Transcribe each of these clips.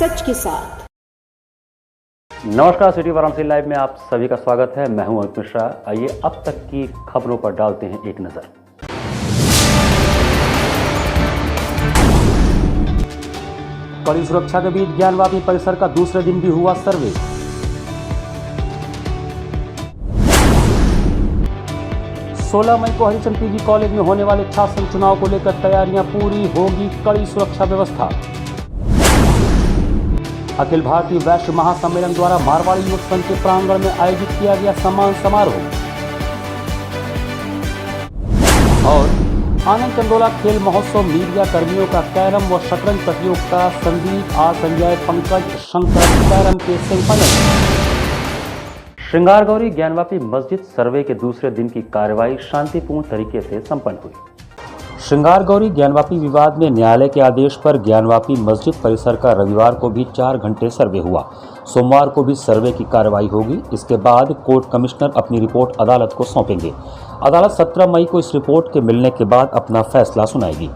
सच के साथ। नमस्कार, सिटी वाराणसी लाइव में आप सभी का स्वागत है। मैं हूं अमित मिश्रा। आइए अब तक की खबरों पर डालते हैं एक नजर। कड़ी सुरक्षा के बीच ज्ञानवापी परिसर का दूसरे दिन भी हुआ सर्वे। सोलह मई को हरिचंद पीजी कॉलेज में होने वाले छात्र संघ चुनाव को लेकर तैयारियां पूरी, होगी कड़ी सुरक्षा व्यवस्था। अखिल भारतीय वैश्य महासम्मेलन द्वारा मारवाड़ी युवक संघ के प्रांगण में आयोजित किया गया सम्मान समारोह। और आनंद चंदोला खेल महोत्सव मीडिया कर्मियों का कैरम व शतरंज प्रतियोगिता। संदीप, आर संजय, पंकज, शंकर कैरम के सेमीफाइनल। श्रृंगार गौरी ज्ञानवापी मस्जिद सर्वे के दूसरे दिन की कार्रवाई शांतिपूर्ण तरीके से संपन्न हुई। श्रृंगार गौरी ज्ञानवापी विवाद में न्यायालय के आदेश पर ज्ञानवापी मस्जिद परिसर का रविवार को भी 4 घंटे सर्वे हुआ। सोमवार को भी सर्वे की कार्रवाई होगी। इसके बाद कोर्ट कमिश्नर अपनी रिपोर्ट अदालत को सौंपेंगे। अदालत 17 मई को इस रिपोर्ट के मिलने के बाद अपना फैसला सुनाएगी।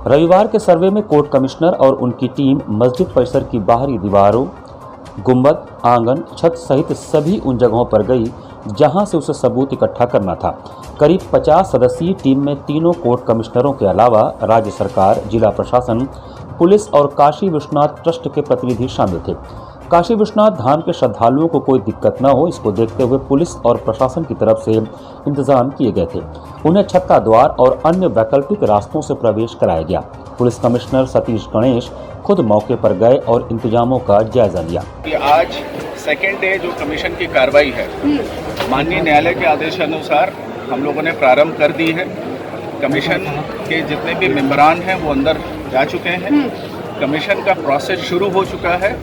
रविवार के सर्वे में कोर्ट कमिश्नर और उनकी टीम मस्जिद परिसर की बाहरी दीवारों, गुंबद, आंगन, छत सहित सभी उन जगहों पर गई जहां से उसे सबूत इकट्ठा करना था। करीब 50 सदस्यीय टीम में तीनों कोर्ट कमिश्नरों के अलावा राज्य सरकार, जिला प्रशासन, पुलिस और काशी विश्वनाथ ट्रस्ट के प्रतिनिधि शामिल थे। काशी विश्वनाथ धाम के श्रद्धालुओं को कोई दिक्कत न हो, इसको देखते हुए पुलिस और प्रशासन की तरफ से इंतजाम किए गए थे। उन्हें छत्ता द्वार और अन्य वैकल्पिक रास्तों से प्रवेश कराया गया। पुलिस कमिश्नर सतीश गणेश खुद मौके पर गए और इंतजामों का जायजा लिया। आज सेकेंड डे जो कमीशन की कार्रवाई है, माननीय न्यायालय के आदेशानुसार हम लोगों ने प्रारंभ कर दी है। कमीशन के जितने भी मेंबरान हैं वो अंदर जा चुके हैं। कमीशन का प्रोसेस शुरू हो चुका है।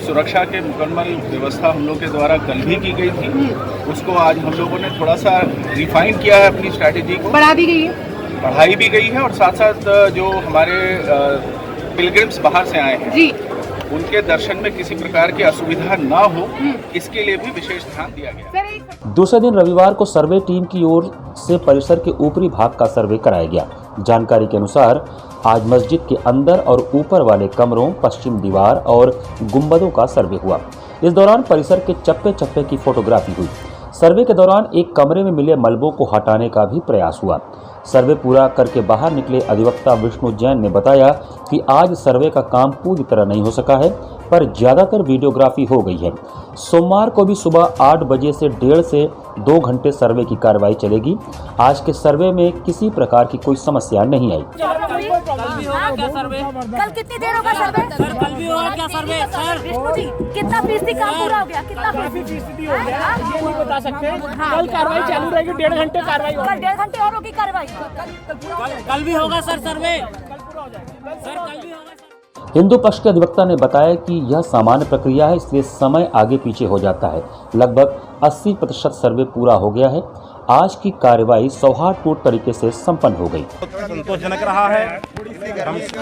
सुरक्षा के मुकम्मल व्यवस्था हम लोग के द्वारा कल भी की गई थी। उसको आज हम लोगों ने थोड़ा सा रिफाइन किया है, अपनी स्ट्रैटेजी को बढ़ाई भी गई है और साथ साथ जो हमारे पिलग्रिम्स बाहर से आए हैं उनके दर्शन में किसी प्रकार की असुविधा ना हो, इसके लिए भी विशेष ध्यान दिया गया। दूसरे दिन रविवार को सर्वे टीम की ओर से परिसर के ऊपरी भाग का सर्वे कराया गया। जानकारी के अनुसार आज मस्जिद के अंदर और ऊपर वाले कमरों, पश्चिम दीवार और गुंबदों का सर्वे हुआ। इस दौरान परिसर के चप्पे चप्पे की फोटोग्राफी हुई। सर्वे के दौरान एक कमरे में मिले मलबों को हटाने का भी प्रयास हुआ। सर्वे पूरा करके बाहर निकले अधिवक्ता विष्णु जैन ने बताया कि आज सर्वे का काम पूरी तरह नहीं हो सका है, पर ज्यादातर वीडियोग्राफी हो गई है। सोमवार को भी सुबह 8 बजे से 1.5 से 2 घंटे सर्वे की कार्रवाई चलेगी। आज के सर्वे में किसी प्रकार की कोई समस्या नहीं आई। कल कितनी देर होगा सर्वे? कल भी होगा क्या सर्वे? सर विष्णु जी, कितना फीसदी काम पूरा हो गया? कितना फीसदी हो गया ये नहीं बता सकते। कल कार्रवाई चालू रहेगी, 1.5 घंटे कार्रवाई होगी। कल 1.5 घंटे और होगी कार्रवाई। कल भी होगा सर सर्वे, कल पूरा हो जाएगा सर, कल भी होगा। हिंदू पक्ष के अधिवक्ता ने बताया कि यह सामान्य प्रक्रिया है, इसलिए समय आगे पीछे हो जाता है। लगभग 80% सर्वे पूरा हो गया है। आज की कार्यवाही सौहार्दपूर्ण तरीके से संपन्न हो गई। संतोषजनक रहा है।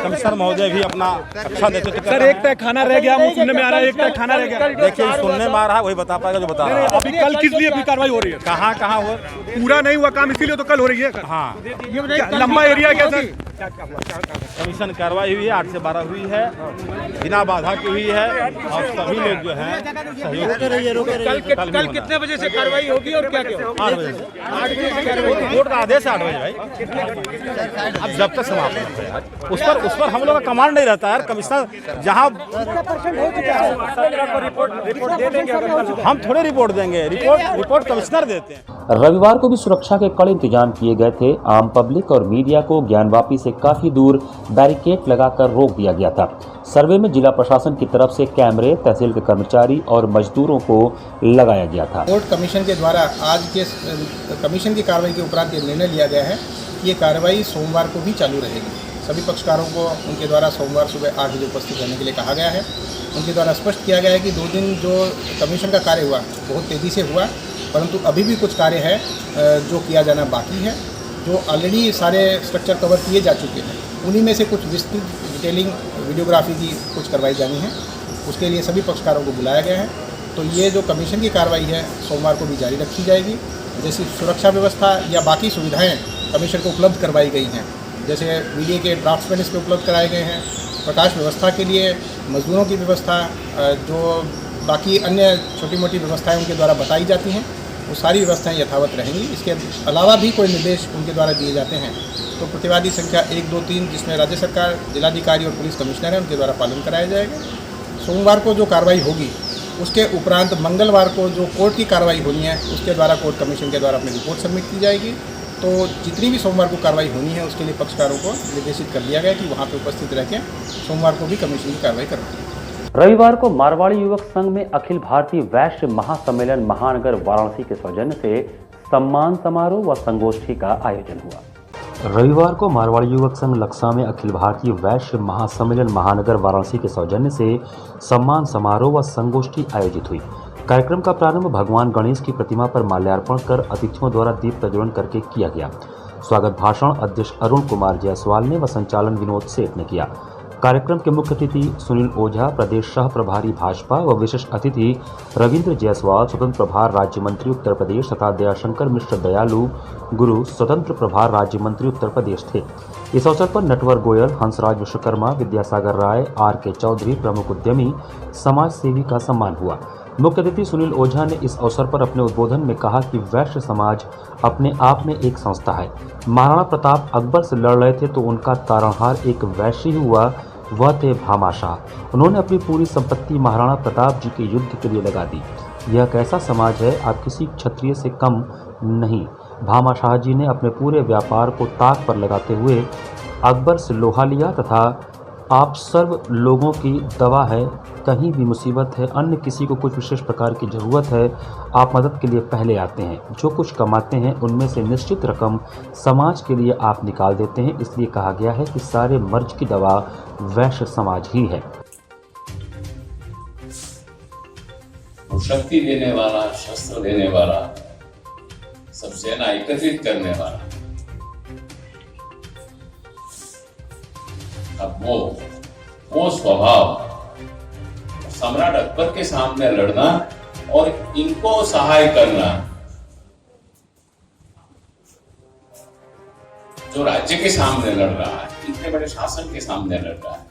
कमिश्नर महोदय भी अपना अच्छा देते थे। सर एक तय खाना रह गया, सुनने में आ रहा है एक तय खाना रह गया। देखिए सुनने में आ रहा है, वही बता पाएगा जो बता रहा है। अभी कल किस लिए अभी कार्रवाई हो रही है? कहाँ हो पूरा नहीं हुआ काम, इसीलिए तो कल हो रही है। हाँ, लंबा एरिया क्या सर? कमीशन कार्रवाई हुई है, 8 से 12 हुई है, बिना बाधा की हुई है और सभी लोग जो है सहयोग। कल कितने बजे से कार्रवाई होगी और क्या क्या? 8 बजे से। कोर्ट का आदेश 8 बजे भाई। अब जब तक समाप्त नहीं है उस पर हम लोग का कमांड नहीं रहता है। कमिश्नर जहाँ हम थोड़े रिपोर्ट देंगे, रिपोर्ट कमिश्नर देते हैं। रविवार को भी सुरक्षा के कड़े इंतजाम किए गए थे। आम पब्लिक और मीडिया को ज्ञानवापी से काफी दूर बैरिकेड लगाकर रोक दिया गया था। सर्वे में जिला प्रशासन की तरफ से कैमरे, तहसील के कर्मचारी और मजदूरों को लगाया गया था। कोर्ट कमीशन के द्वारा आज के कमीशन की कार्रवाई के उपरांत ये निर्णय लिया गया है कि ये कार्रवाई सोमवार को भी चालू रहेगी। सभी पक्षकारों को उनके द्वारा सोमवार सुबह 8 बजे उपस्थित रहने के लिए कहा गया है। उनके द्वारा स्पष्ट किया गया है कि 2 दिन जो कमीशन का कार्य हुआ बहुत तेज़ी से हुआ, परंतु अभी भी कुछ कार्य है जो किया जाना बाकी है, जो ऑलरेडी सारे स्ट्रक्चर कवर किए जा चुके हैं। उन्हीं में से कुछ विस्तृत डिटेलिंग वीडियोग्राफी की कुछ करवाई जानी है। उसके लिए सभी पक्षकारों को बुलाया गया है। तो ये जो कमीशन की कार्रवाई है सोमवार को भी जारी रखी जाएगी। जैसी सुरक्षा व्यवस्था या बाकी सुविधाएं कमीशन को उपलब्ध करवाई गई हैं, जैसे मीडिया के ड्राफ्ट्समैन इसमें उपलब्ध कराए गए हैं, प्रकाश व्यवस्था के लिए मजदूरों की व्यवस्था, जो बाकी अन्य छोटी मोटी व्यवस्थाएं उनके द्वारा बताई जाती हैं, वो सारी व्यवस्थाएं यथावत रहेंगी। इसके अलावा भी कोई निर्देश उनके द्वारा दिए जाते हैं तो प्रतिवादी संख्या 1, 2, 3, जिसमें राज्य सरकार, जिलाधिकारी और पुलिस कमिश्नर है, उनके द्वारा पालन कराया जाएगा। सोमवार को जो कार्रवाई होगी उसके उपरांत मंगलवार को जो कोर्ट की कार्रवाई होनी है उसके द्वारा कोर्ट कमीशन के द्वारा अपनी रिपोर्ट सबमिट की जाएगी। तो जितनी भी सोमवार को कार्रवाई होनी है उसके लिए पक्षकारों को निर्देशित कर दिया गया कि वहाँ पर उपस्थित रह के सोमवार को भी कमीशन की कार्रवाई करवाएं। रविवार को मारवाड़ी युवक संघ में अखिल भारतीय वैश्य महासम्मेलन महानगर वाराणसी के सौजन्य से सम्मान समारोह व संगोष्ठी का आयोजन हुआ। रविवार को मारवाड़ी युवक संघ लक्सा में अखिल भारतीय वैश्य महासम्मेलन महानगर वाराणसी के सौजन्य से सम्मान समारोह व संगोष्ठी आयोजित हुई। कार्यक्रम का प्रारंभ भगवान गणेश की प्रतिमा पर माल्यार्पण कर अतिथियों द्वारा दीप प्रज्वलन करके किया गया। स्वागत भाषण अध्यक्ष अरुण कुमार जायसवाल ने व संचालन विनोद सेठ ने किया। कार्यक्रम के मुख्य अतिथि सुनील ओझा, प्रदेश सह प्रभारी भाजपा व विशेष अतिथि रविंद्र जायसवाल, स्वतंत्र प्रभार राज्य मंत्री उत्तर प्रदेश तथा दयाशंकर मिश्र दयालु गुरु, स्वतंत्र प्रभार राज्य मंत्री उत्तर प्रदेश थे। इस अवसर पर नटवर गोयल, हंसराज विश्वकर्मा, विद्यासागर राय, R.K. चौधरी प्रमुख उद्यमी, समाज सेवी का सम्मान हुआ। मुख्य अतिथि सुनील ओझा ने इस अवसर पर अपने उद्बोधन में कहा कि वैश्य समाज अपने आप में एक संस्था है। महाराणा प्रताप अकबर से लड़ रहे थे तो उनका तारणहार एक वैश्य ही हुआ, वह थे भामाशाह। उन्होंने अपनी पूरी संपत्ति महाराणा प्रताप जी के युद्ध के लिए लगा दी। यह एक ऐसा समाज है, आप किसी क्षत्रिय से कम नहीं। भामाशाह जी ने अपने पूरे व्यापार को ताक पर लगाते हुए अकबर से लोहा लिया तथा आप सर्व लोगों की दवा है, कहीं भी मुसीबत है, अन्य किसी को कुछ विशेष प्रकार की ज़रूरत है, आप मदद के लिए पहले आते हैं। जो कुछ कमाते हैं उनमें से निश्चित रकम समाज के लिए आप निकाल देते हैं। इसलिए कहा गया है कि सारे मर्ज की दवा वैश्य समाज ही है। शक्ति देने वाला, शस्त्र देने वाला, सब सेना एकत्रित करने वाला, अब वो स्वभाव सम्राट अकबर के सामने लड़ना और इनको सहाय करना, जो राज्य के सामने लड़ रहा है, इतने बड़े शासन के सामने लड़ रहा है,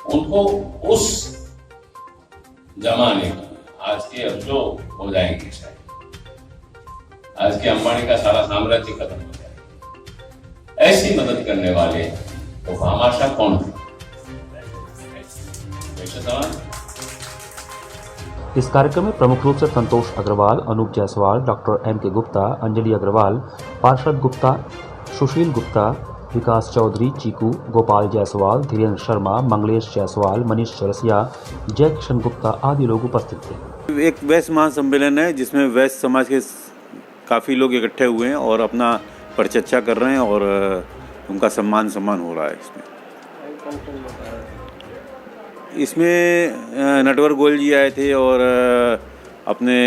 उनको उस जमाने की आज के अब जो हो जाएंगे, शायद आज के अंबानी का सारा साम्राज्य खत्म हो जाएगा, ऐसी मदद करने वाले तो भामाशाह कौन थे? इस कार्यक्रम में प्रमुख रूप से संतोष अग्रवाल, अनूप जायसवाल, डॉक्टर M.K. गुप्ता, अंजलि अग्रवाल, पार्षद गुप्ता, सुशील गुप्ता, विकास चौधरी, चीकू, गोपाल जायसवाल, धीरेन्द्र शर्मा, मंगलेश जायसवाल, मनीष चौरसिया, जय किशन गुप्ता आदि लोग उपस्थित थे। एक वैश्य महासम्मेलन है जिसमें वैश्य समाज के काफ़ी लोग इकट्ठे हुए हैं और अपना परिचर्चा कर रहे हैं और उनका सम्मान हो रहा है। इसमें नटवर गोयल जी आए थे और अपने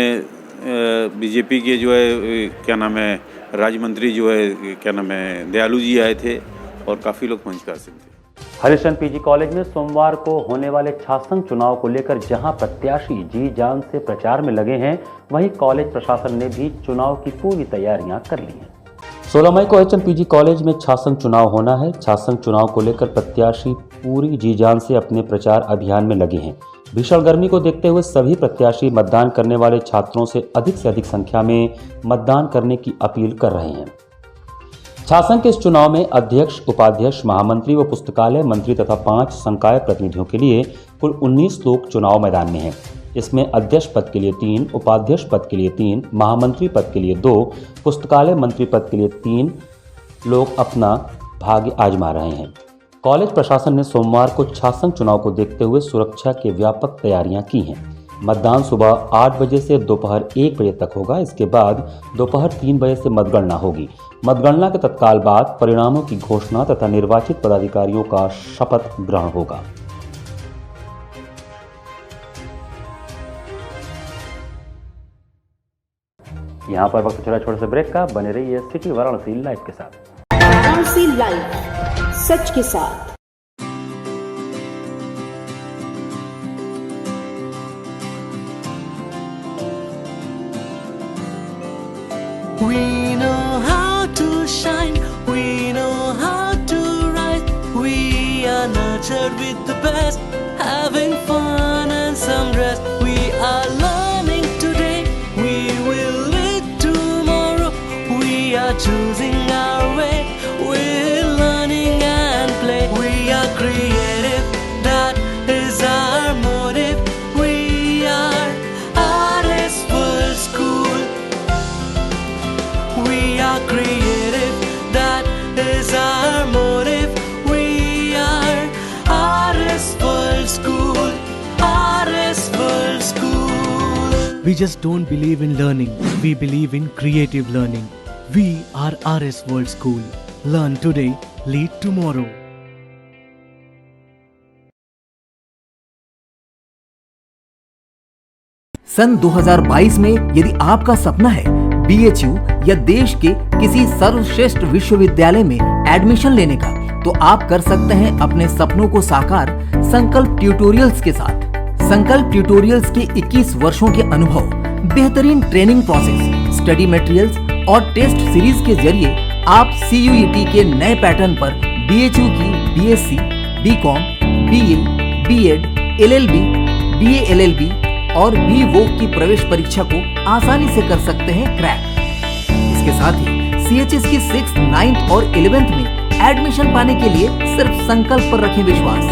बीजेपी के जो है क्या नाम है राज्य मंत्री जो है क्या नाम है दयालु जी आए थे और काफ़ी लोग मंच पर आसीन थे। हरिश्चंद्र पीजी कॉलेज में सोमवार को होने वाले छात्रसंघ चुनाव को लेकर जहां प्रत्याशी जी जान से प्रचार में लगे हैं, वहीं कॉलेज प्रशासन ने भी चुनाव की पूरी तैयारियां कर ली हैं। 16 मई को हरिश्चंद्र पीजी कॉलेज में छात्रसंघ चुनाव होना है। छात्रसंघ चुनाव को लेकर प्रत्याशी पूरी जी जान से अपने प्रचार अभियान में लगे हैं। भीषण गर्मी को देखते हुए सभी प्रत्याशी मतदान करने वाले छात्रों से अधिक संख्या में मतदान करने की अपील कर रहे हैं। छात्रसंघ के इस चुनाव में अध्यक्ष, उपाध्यक्ष, महामंत्री व पुस्तकालय मंत्री तथा 5 संकाय प्रतिनिधियों के लिए कुल 19 लोग चुनाव मैदान में हैं। इसमें अध्यक्ष पद के लिए 3, उपाध्यक्ष पद के लिए 3, महामंत्री पद के लिए 2, पुस्तकालय मंत्री पद के लिए 3 लोग अपना भाग्य आजमा रहे हैं। कॉलेज प्रशासन ने सोमवार को छात्रसंघ चुनाव को देखते हुए सुरक्षा के व्यापक तैयारियां की हैं। मतदान सुबह 8 बजे से दोपहर 1 बजे तक होगा। इसके बाद दोपहर 3 बजे से मतगणना होगी। मतगणना के तत्काल बाद परिणामों की घोषणा तथा निर्वाचित पदाधिकारियों का शपथ ग्रहण होगा। यहाँ पर वक्त चला छोटे से ब्रेक का। बने रहिए सिटी वाराणसी लाइव के साथ। वाराणसी लाइव, सच के साथ। We know how to shine, we know how to rise, we are nurtured with the best, having fun and some rest. We are learning today, we will lead tomorrow. We are choosing our way, we're learning and play. We are creative, that is our motive. We are RS World School. We are creative, that is our motive. We are RS World School, RS World School. We just don't believe in learning, we believe in creative learning. We are RS World School. Learn today, lead tomorrow. सन 2022 में यदि आपका सपना है BHU या देश के किसी सर्वश्रेष्ठ विश्वविद्यालय में एडमिशन लेने का, तो आप कर सकते हैं अपने सपनों को साकार संकल्प ट्यूटोरियल्स के साथ। संकल्प ट्यूटोरियल्स के 21 वर्षों के अनुभव, बेहतरीन ट्रेनिंग प्रोसेस, स्टडी मटेरियल्स और टेस्ट सीरीज के जरिए आप CUET के नए पैटर्न पर BHU की BSc, BCom, BA, B.Ed, LLB, BA LLB और BVoc की प्रवेश परीक्षा को आसानी से कर सकते हैं क्रैक। इसके साथ ही CHS की 6th, 9th और 11th में एडमिशन पाने के लिए सिर्फ संकल्प पर रखें विश्वास।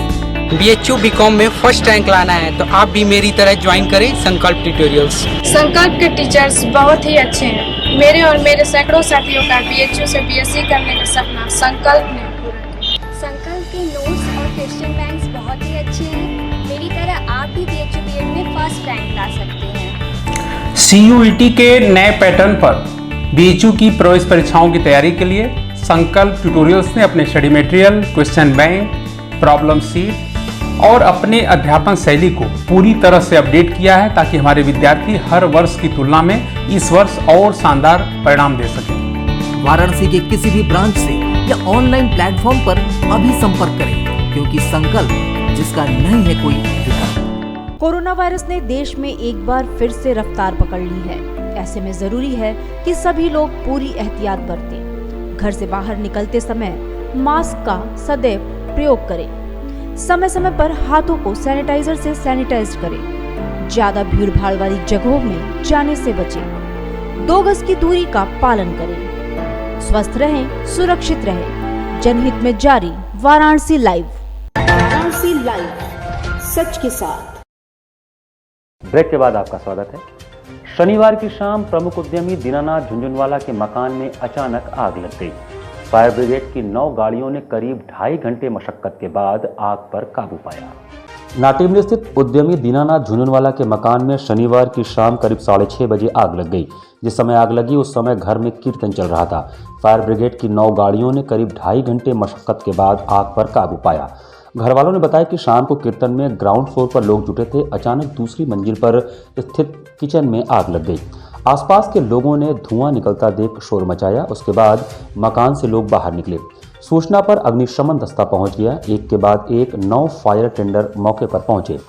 BHU BCom में फर्स्ट रैंक लाना है तो आप भी मेरी तरह ज्वाइन करें संकल्प ट्यूटोरियल्स। संकल्प के टीचर्स बहुत ही अच्छे हैं। मेरे और मेरे सैकड़ों साथियों का BHU से BSc करने का सपना संकल्प ने पूरा किया। संकल्प के नोट्स और क्वेश्चन बैंक्स बहुत ही अच्छे हैं। मेरी तरह आप भी BHU B.Ed में फर्स्ट रैंक ला सकते हैं। CUET के नए पैटर्न पर BHU की प्रवेश परीक्षाओं की तैयारी के लिए संकल्प ट्यूटोरियल्स ने अपने study material, question bank, problem seat और अपने अध्यापन शैली को पूरी तरह से अपडेट किया है ताकि हमारे विद्यार्थी हर वर्ष की तुलना में इस वर्ष और शानदार परिणाम दे सकें। वाराणसी के किसी भी ब्रांच से या ऑनलाइन प्लेटफॉर्म पर अभी संपर्क करें, क्योंकि संकल्प जिसका नहीं है कोई विकल्प। कोरोना वायरस ने देश में एक बार फिर से रफ्तार पकड़ ली है। ऐसे में जरूरी है कि सभी लोग पूरी एहतियात बरतें। घर से बाहर निकलते समय मास्क का सदैव प्रयोग करें। समय समय पर हाथों को सैनिटाइजर से सैनिटाइज करें। ज्यादा भीड़ भाड़ वाली जगहों में जाने से बचें। 2 गज की दूरी का पालन करें। स्वस्थ रहें, सुरक्षित रहें। जनहित में जारी वाराणसी लाइव। वाराणसी लाइव, सच के साथ। ब्रेक के बाद आपका स्वागत है। शनिवार की शाम प्रमुख उद्यमी दीनानाथ झुंझुनवाला के मकान में अचानक आग लग गई। फायर ब्रिगेड की 9 गाड़ियों ने करीब 2.5 घंटे मशक्कत के बाद आग पर काबू पाया। नाटिमली स्थित उद्यमी दीनानाथ झुंझुनवाला के मकान में शनिवार की शाम करीब 6:30 बजे आग लग गई। जिस समय आग लगी उस समय घर में कीर्तन चल रहा था। फायर ब्रिगेड की 9 गाड़ियों ने करीब 2.5 घंटे मशक्कत के बाद आग पर काबू पाया। घर वालों ने बताया कि शाम को कीर्तन में ग्राउंड फ्लोर पर लोग जुटे थे। अचानक दूसरी मंजिल पर स्थित किचन में आग लग गई। आसपास के लोगों ने धुआं निकलता देख शोर मचाया। उसके बाद मकान से लोग बाहर निकले। सूचना पर अग्निशमन दस्ता पहुंच गया। एक के बाद एक 9 फायर टेंडर मौके पर पहुंचे।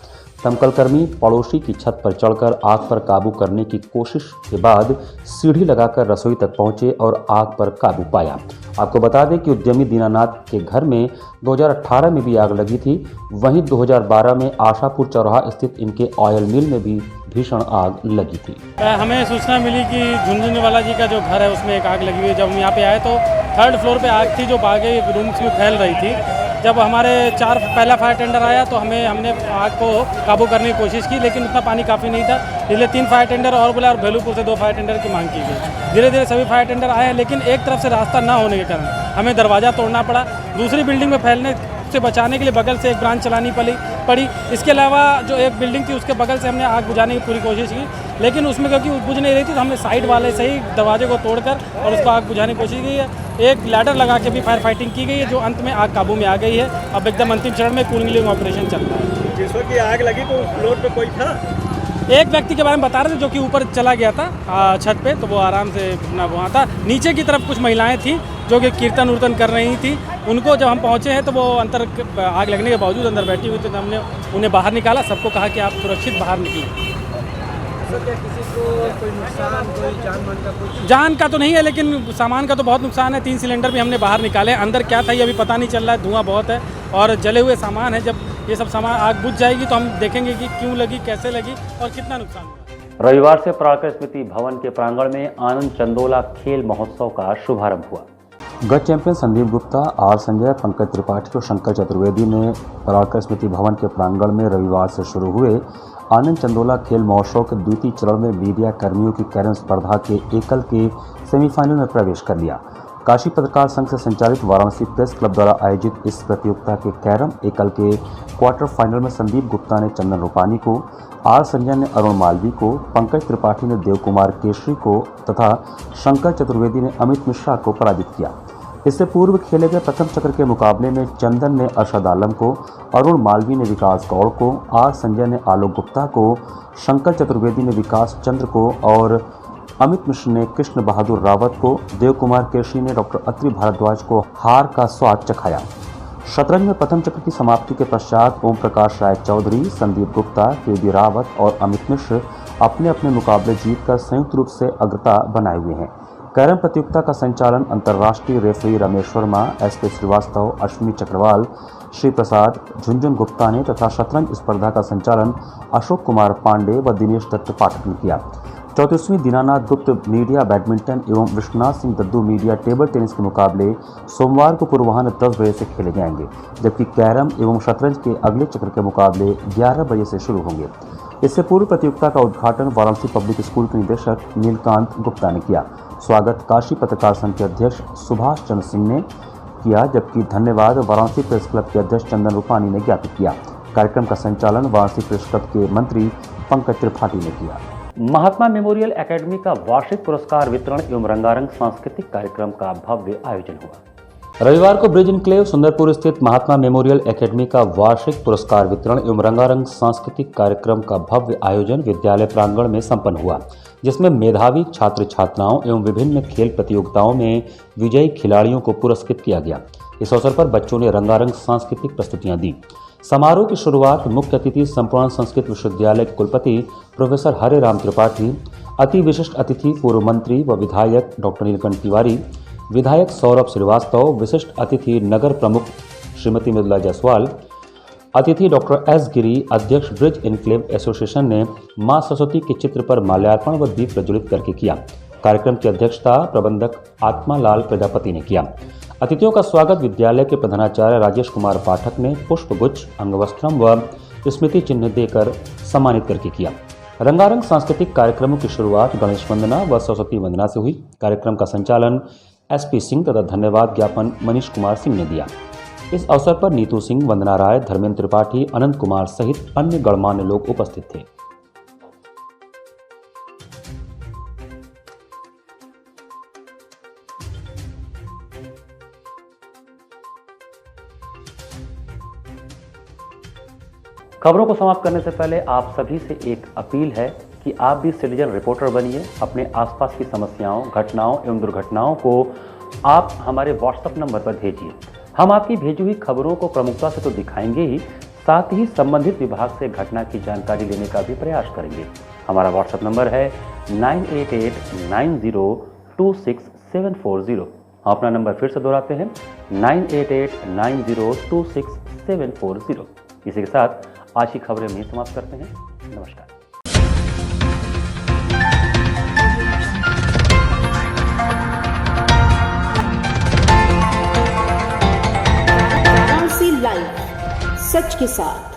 दमकलकर्मी पड़ोसी की छत पर चढ़कर आग पर काबू करने की कोशिश के बाद सीढ़ी लगाकर रसोई तक पहुंचे और आग पर काबू पाया। आपको बता दें कि उद्यमी दीनानाथ के घर में 2018 में भी आग लगी थी। वहीं 2012 में आशापुर चौराहा स्थित इनके ऑयल मिल में भी भीषण आग लगी थी। हमें सूचना मिली कि झुंझुनवाला जी का जो घर है उसमें एक आग लगी हुई है। जब हम यहाँ पे आए तो 3rd फ्लोर पे आग थी जो बाकी रूम्स में फैल रही थी। जब हमारे पहला फायर टेंडर आया तो हमने आग को काबू करने की कोशिश की, लेकिन उतना पानी काफ़ी नहीं था, इसलिए 3 फायर टेंडर और बुलाया और भेलूपुर से 2 फायर टेंडर की मांग की गई। धीरे धीरे सभी फायर टेंडर आए हैं, लेकिन एक तरफ से रास्ता ना होने के कारण हमें दरवाज़ा तोड़ना पड़ा। दूसरी बिल्डिंग में फैलने से बचाने के लिए बगल से एक ब्रांच चलानी पड़ी। इसके अलावा जो एक बिल्डिंग थी उसके बगल से हमने आग बुझाने की पूरी कोशिश की, लेकिन उसमें क्योंकि बुझ नहीं रही थी तो हमने साइड वाले से ही दरवाजे को तोड़कर और उसको आग बुझाने की कोशिश की है। एक लैडर लगा के भी फायर फाइटिंग की गई है, जो अंत में आग काबू में आ गई है। अब एकदम अंतिम चरण में कूलिंग ऑपरेशन चल रहा है। जिस वक्त आग लगी तो फ्लोर पे कोई था? एक व्यक्ति के बारे में बता रहे थे जो कि ऊपर चला गया था छत पे, तो वो आराम से अपना वहाँ था। नीचे की तरफ कुछ महिलाएं थीं जो कि कीर्तन उर्तन कर रही थी। उनको जब हम पहुँचे हैं तो वो अंदर आग लगने के बावजूद अंदर बैठी हुई थी, तो हमने उन्हें बाहर निकाला। सबको कहा कि आप सुरक्षित बाहर निकलें। किसी को कोई नुकसान, कोई जान-माल का कुछ? जान का तो नहीं है, लेकिन सामान का तो बहुत नुकसान है। 3 सिलेंडर भी हमने बाहर निकाले। अंदर क्या था ये अभी पता नहीं चल रहा है, धुआं बहुत है और जले हुए सामान है। जब ये सब सामान आग बुझ जाएगी तो हम देखेंगे कि क्यों लगी, कैसे लगी और कितना नुकसान हुआ। रविवार से पराक्रम स्मृति भवन के प्रांगण में आनंद चंदोला खेल महोत्सव का शुभारंभ हुआ। गत चैंपियन संदीप गुप्ता, आर संजय, पंकज त्रिपाठी और शंकर चतुर्वेदी ने पराक्रम स्मृति भवन के प्रांगण में रविवार से शुरू हुए आनंद चंदोला खेल महोत्सव के द्वितीय चरण में मीडिया कर्मियों की कैरम स्पर्धा के एकल के सेमीफाइनल में प्रवेश कर लिया। काशी पत्रकार संघ से संचालित वाराणसी प्रेस क्लब द्वारा आयोजित इस प्रतियोगिता के कैरम एकल के क्वार्टर फाइनल में संदीप गुप्ता ने चंदन रूपानी को, आर संजय ने अरुण मालवी को, पंकज त्रिपाठी ने देव कुमार केशरी को तथा शंकर चतुर्वेदी ने अमित मिश्रा को पराजित किया। इससे पूर्व खेले गए प्रथम चक्र के मुकाबले में चंदन ने अरशद आलम को, अरुण मालवी ने विकास गौड़ को, आर संजय ने आलोक गुप्ता को, शंकर चतुर्वेदी ने विकास चंद्र को और अमित मिश्र ने कृष्ण बहादुर रावत को, देव कुमार केशरी ने डॉक्टर अत्रि भारद्वाज को हार का स्वाद चखाया। शतरंज में प्रथम चक्र की समाप्ति के पश्चात ओम प्रकाश राय चौधरी, संदीप गुप्ता, के रावत और अमित मिश्र अपने अपने मुकाबले जीतकर संयुक्त रूप से अग्रता बनाए हुए हैं। कैरम प्रतियोगिता का संचालन अंतर्राष्ट्रीय रेफरी रमेश वर्मा, एस.के. श्रीवास्तव, अश्विनी चक्रवाल, श्री प्रसाद, झुंझुन गुप्ता ने तथा शतरंज स्पर्धा का संचालन अशोक कुमार पांडे व दिनेश दत्त पाठक ने किया। 34वीं दीनानाथ गुप्त मीडिया बैडमिंटन एवं Vishwanath Singh Daddu media table tennis के मुकाबले सोमवार को पूर्वाह्न 10 बजे से खेले जाएंगे, जबकि कैरम एवं शतरंज के अगले चक्र के मुकाबले 11 बजे से शुरू होंगे। इससे पूर्व प्रतियोगिता का उद्घाटन वाराणसी पब्लिक स्कूल के निदेशक नीलकांत गुप्ता ने किया। स्वागत काशी पत्रकार संघ के अध्यक्ष सुभाष चंद्र सिंह ने किया, जबकि धन्यवाद वाराणसी प्रेस क्लब के अध्यक्ष चंदन रूपानी ने ज्ञापित किया। कार्यक्रम का संचालन वाराणसी प्रेस क्लब के मंत्री पंकज त्रिपाठी ने किया। महात्मा मेमोरियल एकेडमी का वार्षिक पुरस्कार वितरण एवं रंगारंग सांस्कृतिक कार्यक्रम का भव्य आयोजन हुआ। रविवार को ब्रिज इनक्लेव सुंदरपुर स्थित महात्मा मेमोरियल एकेडमी का वार्षिक पुरस्कार वितरण एवं रंगारंग सांस्कृतिक कार्यक्रम का भव्य आयोजन विद्यालय प्रांगण में संपन्न हुआ, जिसमें मेधावी छात्र छात्राओं एवं विभिन्न खेल प्रतियोगिताओं में विजयी खिलाड़ियों को पुरस्कृत किया गया। इस अवसर पर बच्चों ने रंगारंग सांस्कृतिक प्रस्तुतियां दी। समारोह की शुरुआत मुख्य अतिथि संपूर्ण संस्कृत विश्वविद्यालय के कुलपति प्रोफेसर हरे राम त्रिपाठी, अति विशिष्ट अतिथि पूर्व मंत्री व विधायक डॉक्टर नीलकंठ तिवारी, विधायक सौरभ श्रीवास्तव, विशिष्ट अतिथि नगर प्रमुख श्रीमती मृदुला जायसवाल, अतिथि डॉक्टर एस गिरी, अध्यक्ष ब्रिज इनक्लेव एसोसिएशन ने मां सरस्वती के चित्र पर माल्यार्पण व दीप प्रज्वलित करके किया। कार्यक्रम की अध्यक्षता प्रबंधक आत्मालाल प्रजापति ने किया। अतिथियों का स्वागत विद्यालय के प्रधानाचार्य राजेश कुमार पाठक ने पुष्पगुच्छ, अंगवस्त्रम व स्मृति चिन्ह देकर सम्मानित करके किया। रंगारंग सांस्कृतिक कार्यक्रमों की शुरुआत गणेश वंदना व सरस्वती वंदना से हुई। कार्यक्रम का संचालन एसपी सिंह तथा धन्यवाद ज्ञापन मनीष कुमार सिंह ने दिया। इस अवसर पर नीतू सिंह, वंदना राय, धर्मेंद्र त्रिपाठी, अनंत कुमार सहित अन्य गणमान्य लोग उपस्थित थे। खबरों को समाप्त करने से पहले आप सभी से एक अपील है कि आप भी सिटीजन रिपोर्टर बनिए। अपने आसपास की समस्याओं, घटनाओं एवं दुर्घटनाओं को आप हमारे व्हाट्सएप नंबर पर भेजिए। हम आपकी भेजी हुई खबरों को प्रमुखता से तो दिखाएंगे ही, साथ ही संबंधित विभाग से घटना की जानकारी लेने का भी प्रयास करेंगे। हमारा व्हाट्सएप नंबर है 9889026740। हम अपना नंबर फिर से दोहराते हैं 9889026740। इसी के साथ आज की खबरें यहीं समाप्त करते हैं। नमस्कार। वाराणसी लाइव, सच के साथ।